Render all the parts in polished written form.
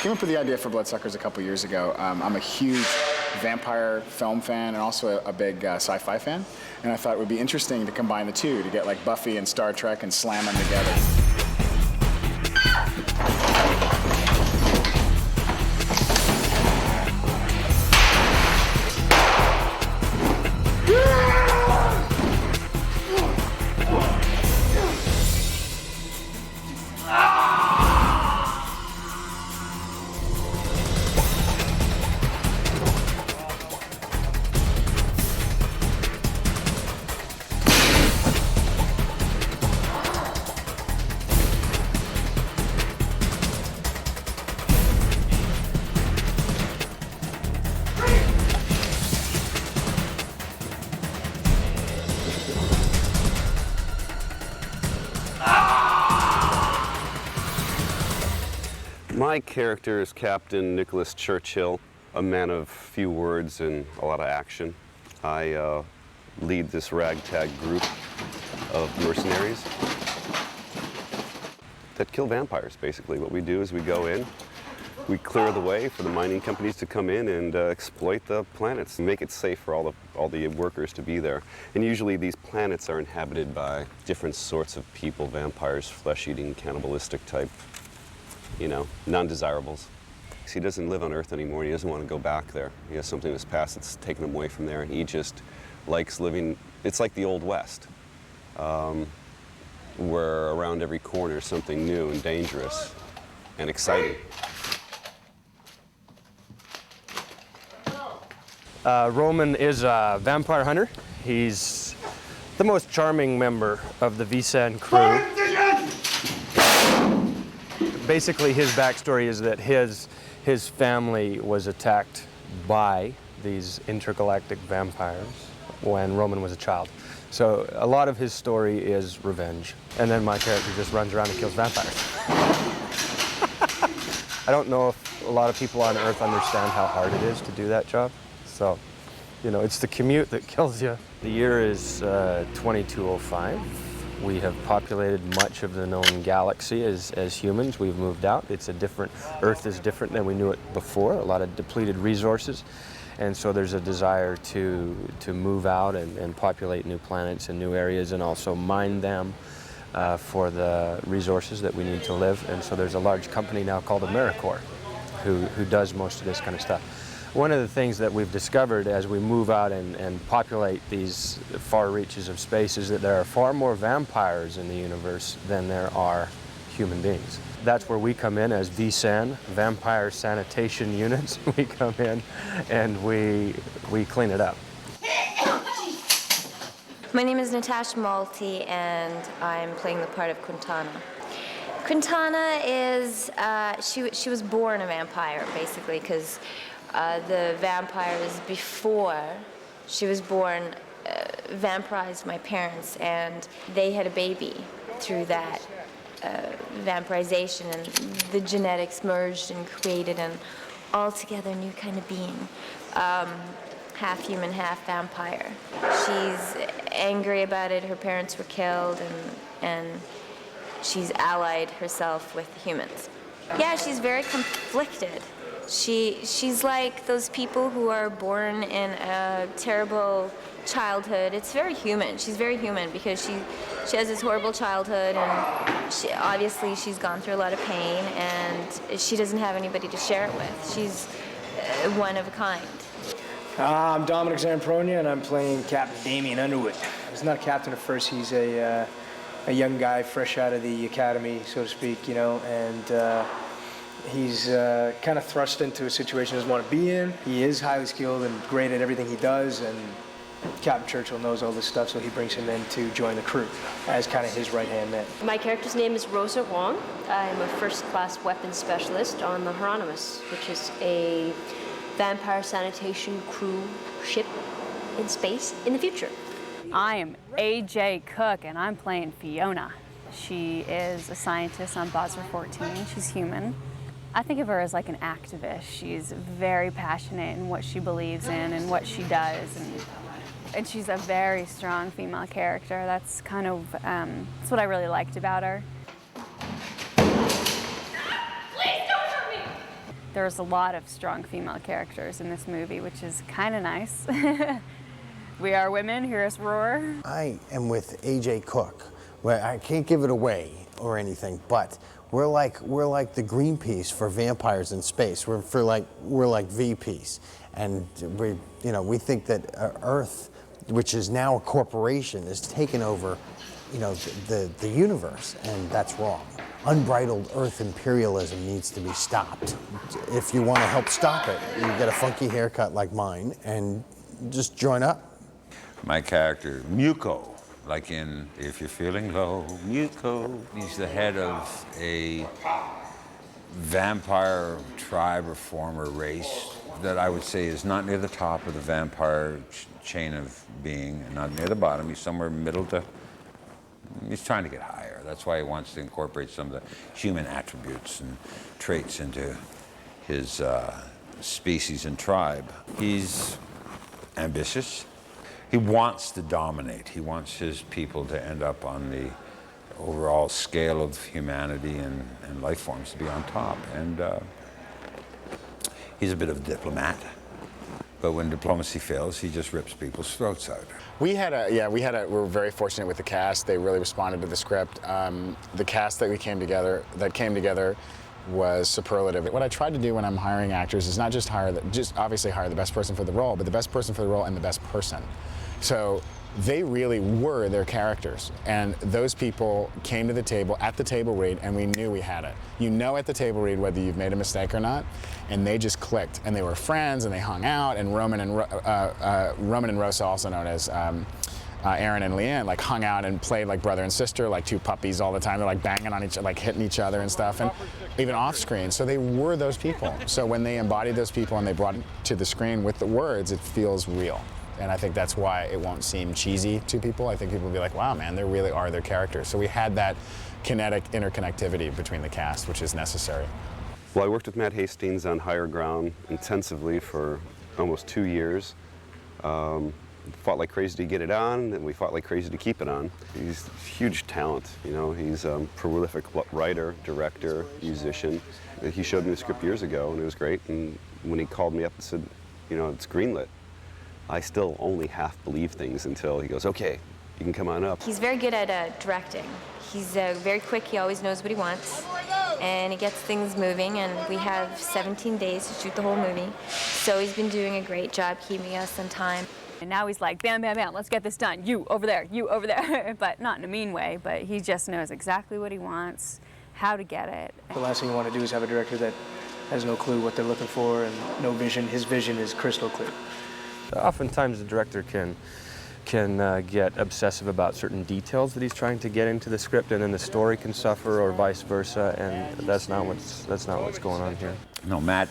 came up with the idea for Bloodsuckers a couple years ago. I'm a huge vampire film fan and also a big sci-fi fan. And I thought it would be interesting to combine the two, to get like Buffy and Star Trek and slam them together. My character is Captain Nicholas Churchill, a man of few words and a lot of action. I lead this ragtag group of mercenaries that kill vampires, basically. What we do is we go in, we clear the way for the mining companies to come in and exploit the planets and make it safe for all the workers to be there. And usually these planets are inhabited by different sorts of people, vampires, flesh-eating, cannibalistic type, you know, non-desirables. He doesn't live on Earth anymore. He doesn't want to go back there. He has something in his past that's taken him away from there, and he just likes living. It's like the Old West, where around every corner is something new and dangerous and exciting. Roman is a vampire hunter. He's the most charming member of the Visan crew. Basically, his backstory is that his family was attacked by these intergalactic vampires when Roman was a child. So a lot of his story is revenge. And then my character just runs around and kills vampires. I don't know if a lot of people on Earth understand how hard it is to do that job. So, you know, it's the commute that kills you. The year is 2205. We have populated much of the known galaxy as humans. We've moved out. It's a different, Earth is different than we knew it before, a lot of depleted resources. And so there's a desire to move out and populate new planets and new areas and also mine them for the resources that we need to live. And so there's a large company now called AmeriCorps who does most of this kind of stuff. One of the things that we've discovered as we move out and populate these far reaches of space is that there are far more vampires in the universe than there are human beings. That's where we come in as VSAN, Vampire Sanitation Units. We come in and we clean it up. My name is Natasha Malty and I'm playing the part of Quintana. Quintana is, she was born a vampire basically because the vampires before she was born vampirized my parents, and they had a baby through that vampirization, and the genetics merged and created an altogether new kind of being, half human, half vampire. She's angry about it. Her parents were killed, and she's allied herself with humans. Yeah, she's very conflicted. She's like those people who are born in a terrible childhood. It's very human. She's very human because she has this horrible childhood, and obviously she's gone through a lot of pain, and she doesn't have anybody to share it with. She's one of a kind. I'm Dominic Zampronia, and I'm playing Captain Damien Underwood. He's not a captain at first. He's a young guy fresh out of the academy, so to speak, you know, and he's kind of thrust into a situation he doesn't want to be in. He is highly skilled and great at everything he does, and Captain Churchill knows all this stuff, so he brings him in to join the crew as kind of his right-hand man. My character's name is Rosa Wong. I'm a first-class weapons specialist on the Hieronymus, which is a vampire sanitation crew ship in space in the future. I am A.J. Cook, and I'm playing Fiona. She is a scientist on Bosra 14. She's human. I think of her as like an activist. She's very passionate in what she believes in and what she does, and she's a very strong female character. That's kind of that's what I really liked about her. Please don't hurt me! There's a lot of strong female characters in this movie, which is kind of nice. We are women, hear us roar. I am with AJ Cook. Well, I can't give it away or anything, but we're like the Greenpeace for vampires in space. We're like VPs, and we think that Earth, which is now a corporation, is taking over, the universe, and that's wrong. Unbridled Earth imperialism needs to be stopped. If you want to help stop it, you get a funky haircut like mine and just join up. My character, Muko, like in If You're Feeling Low, Muko. He's the head of a vampire tribe or form or race that I would say is not near the top of the vampire chain of being, and not near the bottom. He's somewhere middle to, he's trying to get higher. That's why he wants to incorporate some of the human attributes and traits into his species and tribe. He's ambitious. He wants to dominate. He wants his people to end up on the overall scale of humanity and life forms to be on top. And he's a bit of a diplomat. But when diplomacy fails, he just rips people's throats out. We were very fortunate with the cast. They really responded to the script. The cast that came together was superlative. What I try to do when I'm hiring actors is not just obviously hire the best person for the role, but the best person for the role and the best person. So they really were their characters, and those people came to the table at the table read, and we knew we had it. You know at the table read whether you've made a mistake or not, and they just clicked, and they were friends, and they hung out, and Roman and Rosa, also known as Aaron and Leanne, like hung out and played like brother and sister, like two puppies all the time. They're like banging on each other, like hitting each other and stuff, and even off screen. So they were those people. So when they embodied those people and they brought it to the screen with the words, it feels real. And I think that's why it won't seem cheesy to people. I think people will be like, wow, man, they really are their characters. So we had that kinetic interconnectivity between the cast, which is necessary. Well, I worked with Matt Hastings on Higher Ground intensively for almost 2 years. Fought like crazy to get it on, and we fought like crazy to keep it on. He's a huge talent, He's a prolific writer, director, musician. He showed me the script years ago, and it was great. And when he called me up and said, it's greenlit, I still only half believe things until he goes, okay, you can come on up. He's very good at directing. He's very quick, he always knows what he wants, and he gets things moving, and we have 17 days to shoot the whole movie. So he's been doing a great job keeping us on time. And now he's like, bam, bam, bam, let's get this done. You over there, but not in a mean way, but he just knows exactly what he wants, how to get it. The last thing you want to do is have a director that has no clue what they're looking for and no vision. His vision is crystal clear. Oftentimes the director can get obsessive about certain details that he's trying to get into the script, and then the story can suffer, or vice versa, and that's not what's going on here. No, Matt,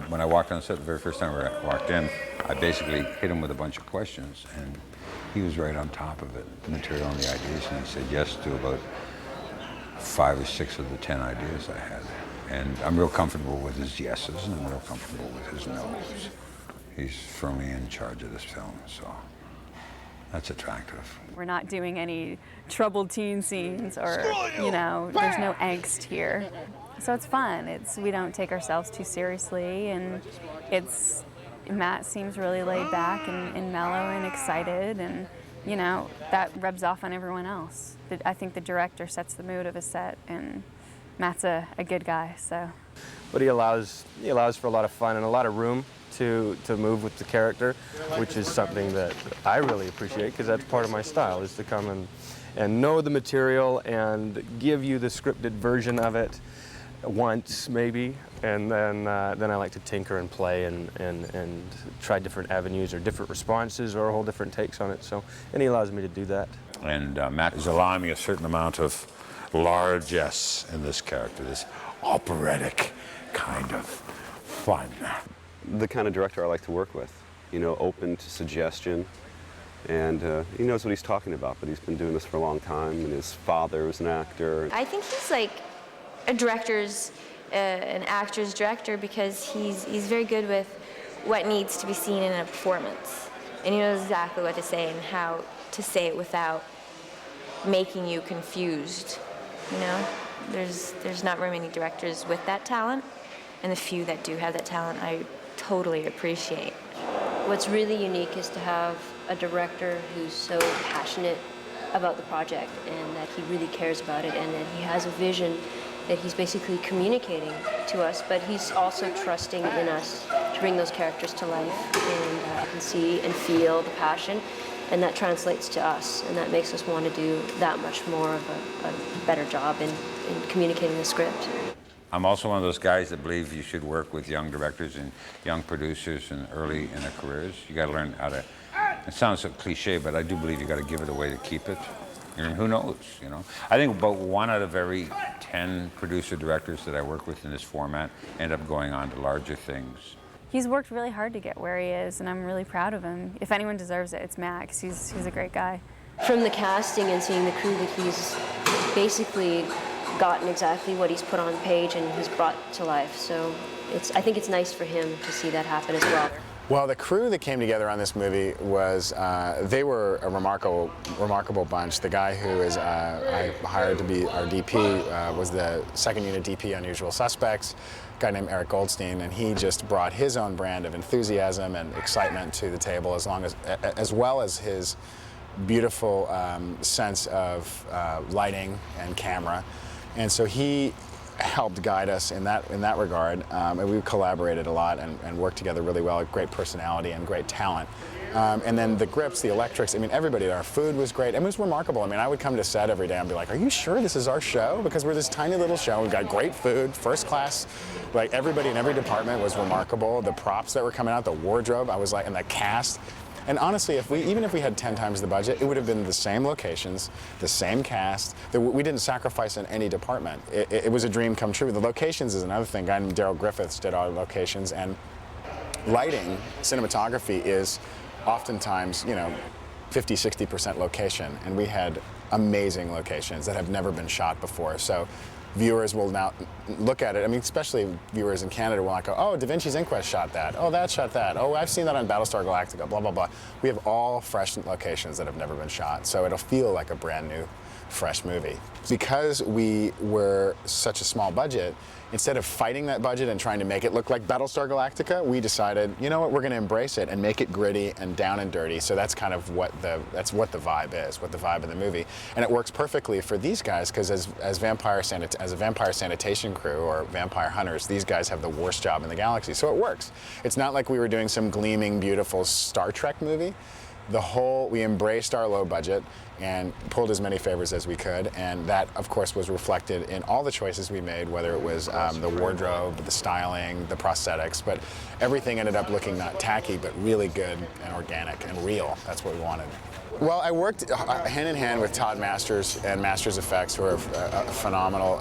when I walked on set the very first time I walked in, I basically hit him with a bunch of questions, and he was right on top of it, the material and the ideas, and he said yes to about 5 or 6 of the 10 ideas I had. And I'm real comfortable with his yeses, and I'm real comfortable with his nos. He's firmly in charge of this film, so that's attractive. We're not doing any troubled teen scenes, or, there's no angst here. So it's fun. We don't take ourselves too seriously, and Matt seems really laid back and mellow and excited, and, that rubs off on everyone else. I think the director sets the mood of a set, and Matt's a good guy, so. But he allows for a lot of fun and a lot of room to move with the character, which is something that I really appreciate, because that's part of my style, is to come and know the material and give you the scripted version of it once, maybe, and then I like to tinker and play and try different avenues or different responses or whole different takes on it. So, and he allows me to do that. And Matt is allowing me a certain amount of largesse in this character, this operatic kind of fun. The kind of director I like to work with, open to suggestion, and he knows what he's talking about, but he's been doing this for a long time, and his father was an actor. I think he's like an actor's director, because he's very good with what needs to be seen in a performance, and he knows exactly what to say and how to say it without making you confused. There's not very many directors with that talent, and the few that do have that talent, I totally appreciate. What's really unique is to have a director who's so passionate about the project and that he really cares about it and that he has a vision that he's basically communicating to us, but he's also trusting in us to bring those characters to life. And I can see and feel the passion, and that translates to us, and that makes us want to do that much more of a better job in communicating the script. I'm also one of those guys that believe you should work with young directors and young producers and early in their careers. You got to learn how to, it sounds so cliche, but I do believe you got to give it away to keep it. And who knows, you know? I think about 1 out of every 10 producer directors that I work with in this format end up going on to larger things. He's worked really hard to get where he is, and I'm really proud of him. If anyone deserves it, it's Max. He's a great guy. From the casting and seeing the crew that he's basically gotten exactly what he's put on page and he's brought to life. So I think it's nice for him to see that happen as well. Well, the crew that came together on this movie was, they were a remarkable bunch. The guy who I hired to be our DP was the second unit DP on Usual Suspects, a guy named Eric Goldstein, and he just brought his own brand of enthusiasm and excitement to the table, as well as his beautiful sense of lighting and camera. And so he helped guide us in that regard, and we collaborated a lot and worked together really well. Great personality and great talent. And then the grips, the electrics, I mean, everybody, our food was great. It was remarkable. I mean, I would come to set every day and be like, are you sure this is our show? Because we're this tiny little show. We've got great food, first class. Like, everybody in every department was remarkable. The props that were coming out, the wardrobe, I was like, and the cast. And honestly, even if we had 10 times the budget, it would have been the same locations, the same cast. We didn't sacrifice in any department. It was a dream come true. The locations is another thing. A guy named Daryl Griffiths did all the locations, and lighting, cinematography is oftentimes, 50, 60% location, and we had amazing locations that have never been shot before. So viewers will now look at it. I mean, especially viewers in Canada will not go, oh, Da Vinci's Inquest shot that. Oh, that shot that. Oh, I've seen that on Battlestar Galactica, blah, blah, blah. We have all fresh locations that have never been shot, so it'll feel like a brand new, fresh movie. Because we were such a small budget, instead of fighting that budget and trying to make it look like Battlestar Galactica, we decided, you know what, we're going to embrace it and make it gritty and down and dirty. So that's kind of what the vibe is, what the vibe of the movie. And it works perfectly for these guys because as a vampire sanitation crew or vampire hunters, these guys have the worst job in the galaxy. So it works. It's not like we were doing some gleaming, beautiful Star Trek movie. We embraced our low budget and pulled as many favors as we could, and that, of course, was reflected in all the choices we made, whether it was the wardrobe, the styling, the prosthetics, but everything ended up looking not tacky, but really good and organic and real. That's what we wanted. Well, I worked hand in hand with Todd Masters and Masters Effects, who are a phenomenal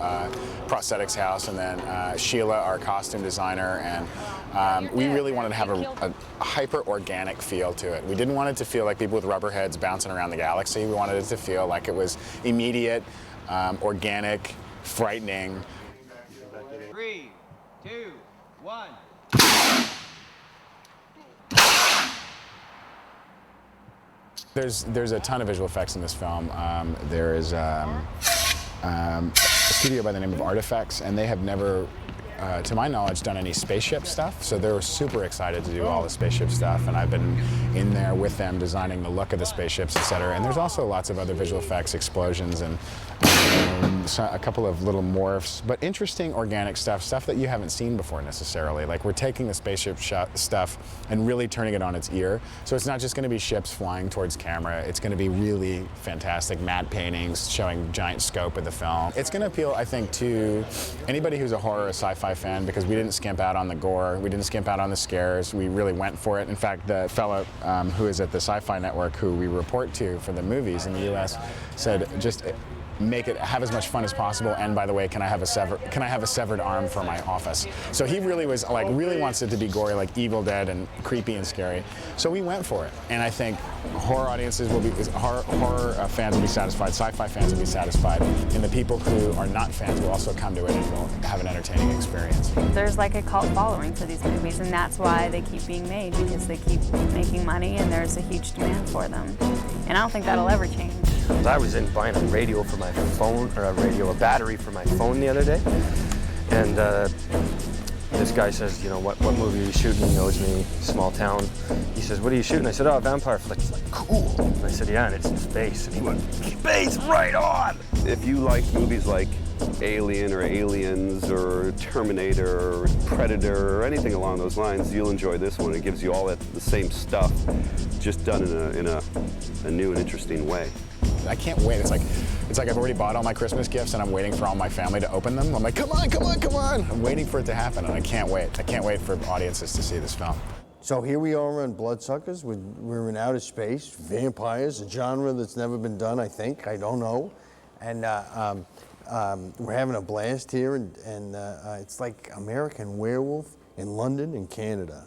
prosthetics house, and then Sheila, our costume designer, and we really wanted to have a hyper-organic feel to it. We didn't want it to feel like people with rubber heads bouncing around the galaxy. We wanted it to feel like it was immediate, organic, frightening. 3, 2, 1. There's a ton of visual effects in this film. There is a studio by the name of Artifacts, and they have never, to my knowledge, done any spaceship stuff. So they were super excited to do all the spaceship stuff, and I've been in there with them designing the look of the spaceships, etc. And there's also lots of other visual effects, explosions, and a couple of little morphs, but interesting organic stuff that you haven't seen before necessarily. Like, we're taking the spaceship stuff and really turning it on its ear. So it's not just going to be ships flying towards camera. It's going to be really fantastic matte paintings showing giant scope of the film. It's going to appeal, I think, to anybody who's a horror or sci-fi fan, because we didn't skimp out on the gore. We didn't skimp out on the scares. We really went for it. In fact, the fellow who is at the Sci-Fi Network, who we report to for the movies in the U.S., said, just have as much fun as possible, and by the way, can I have a severed arm for my office? So he really was like, really wants it to be gory, like Evil Dead, and creepy and scary. So we went for it, and I think horror audiences will be, horror fans will be satisfied, sci-fi fans will be satisfied, and the people who are not fans will also come to it and will have an entertaining experience. There's like a cult following for these movies, and that's why they keep being made, because they keep making money and there's a huge demand for them. And I don't think that'll ever change. I was in buying a radio for my phone, or a battery for my phone the other day, and this guy says, you know, what movie are you shooting? He knows me, small town. He says, what are you shooting? I said, oh, vampire flick. He's like, cool. And I said, yeah, and it's in space. And he went, space, right on. If you like movies like Alien or Aliens or Terminator or Predator or anything along those lines, you'll enjoy this one. It gives you all the same stuff, just done in a new and interesting way. I can't wait. It's like I've already bought all my Christmas gifts and I'm waiting for all my family to open them. I'm like, come on, come on, come on. I'm waiting for it to happen and I can't wait. I can't wait for audiences to see this film. So here we are on Bloodsuckers. We're in outer space, vampires, a genre that's never been done, I think. I don't know. And we're having a blast here, and it's like American Werewolf in London and Canada.